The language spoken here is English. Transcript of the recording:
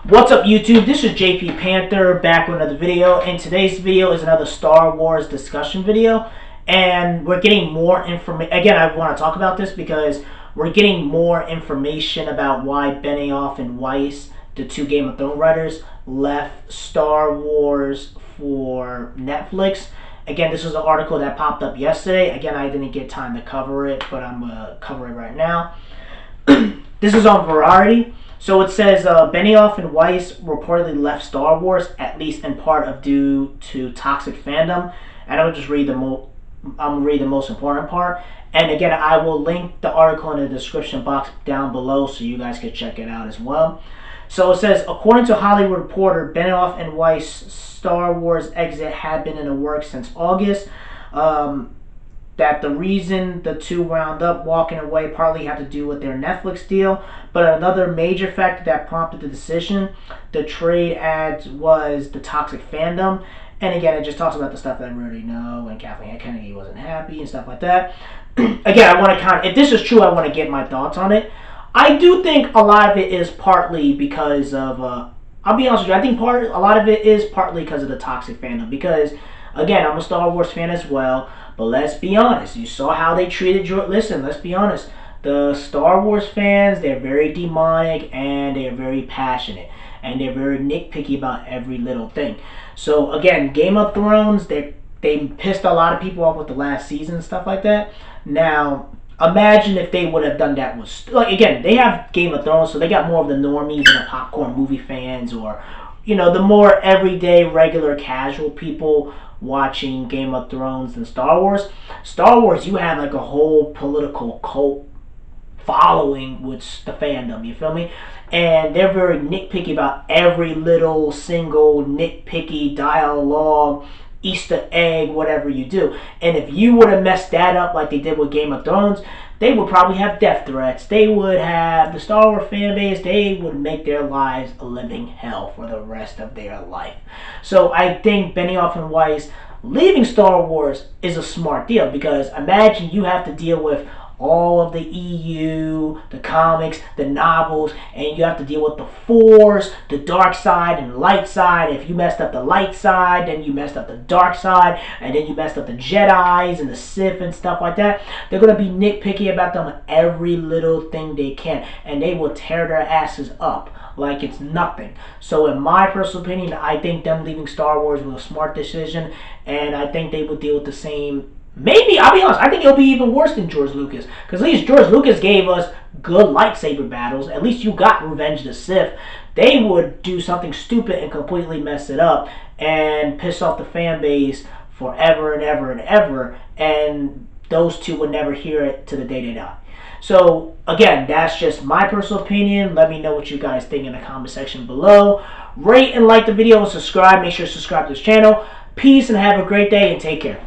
What's up YouTube? This is JP Panther back with another video, and today's video is another Star Wars discussion video, and we're getting more information. Again, I want to talk about this because we're getting more information about why Benioff and Weiss, the two Game of Thrones writers, left Star Wars for Netflix. Again, this was an article that popped up yesterday. Again, I didn't get time to cover it, but I'm going to cover it right now. This is on Variety. So it says Benioff and Weiss reportedly left Star Wars, at least in part of due to toxic fandom. And I'll just read I'm gonna read the most important part. And again, I will link the article in the description box down below so you guys can check it out as well. So it says, according to Hollywood Reporter, Benioff and Weiss' Star Wars exit had been in the works since August. That the reason the two wound up walking away partly had to do with their Netflix deal, but another major factor that prompted the decision, the trade ads, was the toxic fandom. And again, it just talks about the stuff that we already know, and Kathleen Kennedy wasn't happy and stuff like that. Again, I want to if this is true, I want to get my thoughts on it. I do think a lot of it is partly because of, I'll be honest with you, I think a lot of it is partly because of the toxic fandom, because again, I'm a Star Wars fan as well. But let's be honest, you saw how they treated George. Listen, let's be honest. The Star Wars fans, they're very demonic and they're very passionate. And they're very nitpicky about every little thing. So again, Game of Thrones, they pissed a lot of people off with the last season and stuff like that. Now, imagine if they would have done that with, like, again, they have Game of Thrones, so they got more of the normies and the popcorn movie fans, or, you know, the more everyday, regular, casual people watching Game of Thrones and Star Wars. Star Wars, you have like a whole political cult following with the fandom, you feel me? And they're very nitpicky about every little single nitpicky dialogue, Easter egg, whatever you do. And if you would have messed that up like they did with Game of Thrones, they would probably have death threats. They would have, the Star Wars fan base, they would make their lives a living hell for the rest of their life. So I think Benioff and Weiss leaving Star Wars is a smart deal, because imagine you have to deal with all of the EU, the comics, the novels, and you have to deal with the Force, the dark side and the light side. If you messed up the light side, then you messed up the dark side, and then you messed up the Jedis and the Sith and stuff like that. They're going to be nitpicky about them every little thing they can, and they will tear their asses up like it's nothing. So in my personal opinion, I think them leaving Star Wars was a smart decision, and I think they would deal with the same. Maybe, I'll be honest, I think it'll be even worse than George Lucas. Because at least George Lucas gave us good lightsaber battles. At least you got Revenge of the Sith. They would do something stupid and completely mess it up and piss off the fan base forever and ever and ever. And those two would never hear it to the day they die. So, again, that's just my personal opinion. Let me know what you guys think in the comment section below. Rate and like the video and subscribe. Make sure to subscribe to this channel. Peace and have a great day and take care.